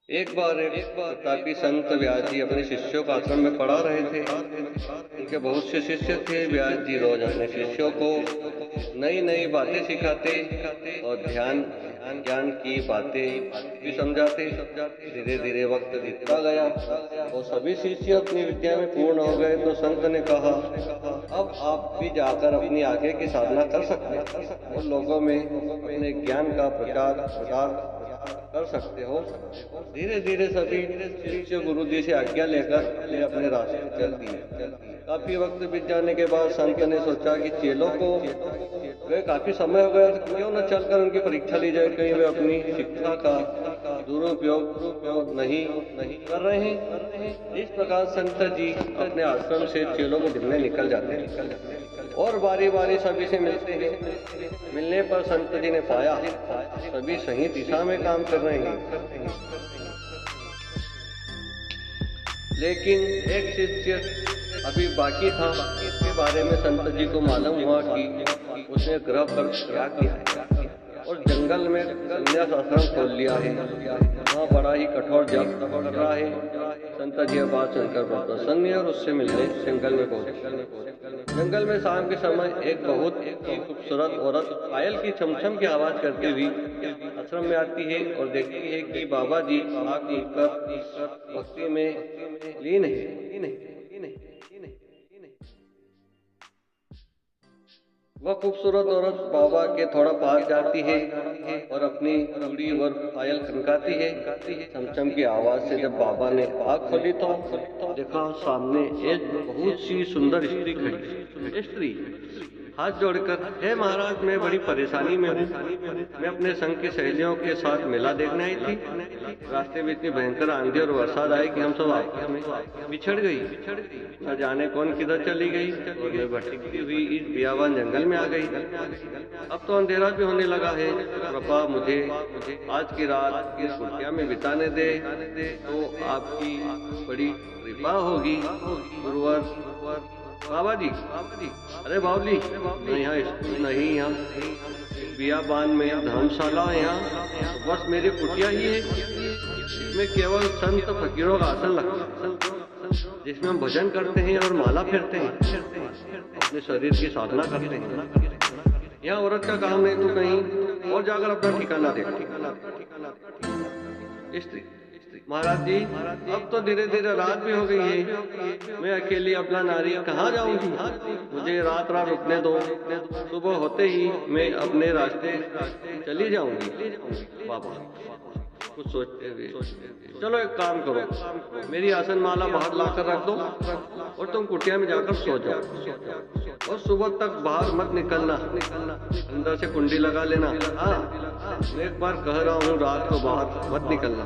एक बार प्रतापी संत व्यास जी अपने शिष्यों को आश्रम में पढ़ा रहे थे। उनके बहुत से शिष्य थे। व्यास जी रोज अपने शिष्यों को नई नई बातें सिखाते और ध्यान ज्ञान की बातें भी समझाते। धीरे धीरे वक्त बीतता गया और सभी शिष्य अपनी विद्या में पूर्ण हो गए तो संत ने कहा, अब आप भी जाकर अपनी आगे की साधना कर सकते हैं और लोगों में अपने ज्ञान का प्रचार प्रसार कर सकते हो। धीरे धीरे सभी शिष्य गुरु जी से आज्ञा लेकर अपने अपने रास्ते चल दिए। काफी वक्त बीत जाने के बाद संत ने सोचा कि चेलों को वे काफी समय हो गया, क्यों न चलकर उनकी परीक्षा ली जाए, कहीं वे अपनी शिक्षा का दुरुपयोग नहीं कर रहे हैं। इस प्रकार संत जी अपने आश्रम से चेलों को ढूंढने निकल जाते हैं और बारी बारी सभी से मिलते हैं। मिलने पर संत जी ने पाया सभी सही दिशा में काम कर रहे हैं, लेकिन एक शिष्य अभी बाकी था। इसके बारे में संत जी को मालूम हुआ कि उसने ग्रह पर क्या किया है और जंगल में संन्यास आश्रम खोल लिया है। वहाँ बड़ा ही कठोर जप कर रहा है। संत जी बात सुनकर बहुत प्रसन्न है और उससे मिलने जंगल में पहुंचे। जंगल में शाम के समय एक बहुत ही खूबसूरत औरत पायल की छमछम की आवाज करती हुई आश्रम में आती है और देखती है कि बाबा जी आग मिलकर भक्ति में लीन है। वह खूबसूरत औरत बाबा के थोड़ा पास जाती है और अपनी चूड़ी और पायल खनकाती है। छमछम की आवाज से जब बाबा ने आँख खोली तो देखा सामने एक बहुत सी सुंदर स्त्री खड़ी। स्त्री हाथ जोड़कर, हे महाराज, मैं बड़ी परेशानी में हूँ। मैं अपने संग की सहेलियों के साथ मेला देखने आई थी। रास्ते में इतनी भयंकर आंधी और बरसात आई कि हम सब आपस में बिछड़ गई। न जाने कौन किधर चली गई और मैं भटकती हुई इस बियाबान जंगल में आ गई। अब तो अंधेरा भी होने लगा है। कृपा मुझे आज की रात इस कुटिया में बिताने दे तो आपकी बड़ी कृपा होगी गुरुवर। बाबा जी, अरे बावली, नहीं यहाँ बियाबान में धर्मशाला है। यहाँ बस मेरी कुटिया ही है। इसमें केवल संत फकीरों का आसन लगता है, जिसमें हम भजन करते हैं और माला फेरते हैं, अपने शरीर की साधना करते हैं। यहाँ औरत का काम नहीं, तो कहीं और जाकर अपना ठिकाना देखो। स्त्री, महाराज जी, अब तो धीरे धीरे रात भी हो गई है। मैं अकेली अपना नारी कहाँ जाऊंगी? मुझे रात रुकने दो। सुबह होते ही मैं अपने रास्ते चली जाऊंगी। बाबा कुछ सोचते हुए, चलो एक काम करो, मेरी आसन माला बाहर लाकर रख दो और तुम कुटिया में जाकर सो जाओ और सुबह तक बाहर मत निकलना। अंदर से कुंडी लगा लेना। हाँ, एक बार कह रहा हूँ, रात को बाहर मत निकलना,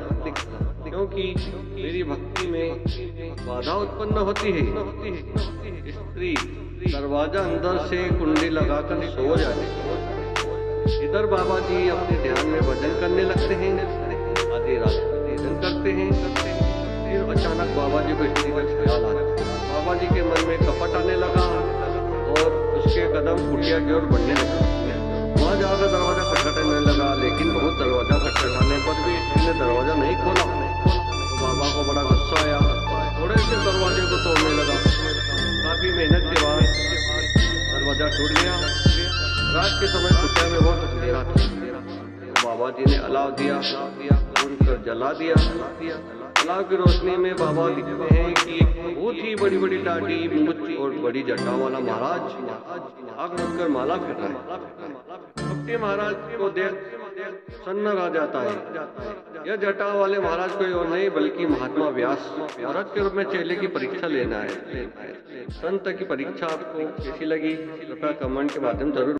क्योंकि मेरी भक्ति में बाधा उत्पन्न होती है। स्त्री दरवाजा अंदर से कुंडी लगाकर सो जाती। इधर बाबा जी अपने ध्यान में भजन करने लगते हैं। आधी रात भजन करते हैं। फिर अचानक बाबा जी को स्त्री का ख्याल आता है। बाबा जी के मन में कपट आने लगा और उसके कदम कुटिया की ओर बढ़ने लगा। वहाँ जाकर दरवाजा खटखटाने लगा, लेकिन बहुत दरवाजा खटखटाने पर भी स्त्री ने दरवाजा नहीं खोला। तो बाबा को बड़ा गुस्सा आया। थोड़े से दरवाजे को तोड़ने लगा। काफी मेहनत के बाद दरवाजा टूट गया। रात के समय कुटिया में बहुत अंधेरा था। बाबा जी ने अलाव दिया, उनकर जला दिया। अलाव की रोशनी में बाबा दिखते हैं कि एक बहुत ही बड़ी बड़ी दाढ़ी, मूंछ और बड़ी जटा वाला महाराज आग रखकर माला फेर रहा है। कपटी महाराज को देख सन्न रह जाता है। यह जटा वाले महाराज कोई और नहीं बल्कि महात्मा व्यास औरत के रूप में चेले की परीक्षा लेना है। संत की परीक्षा आपको कैसी लगी? कृपया कमेंट के माध्यम जरूर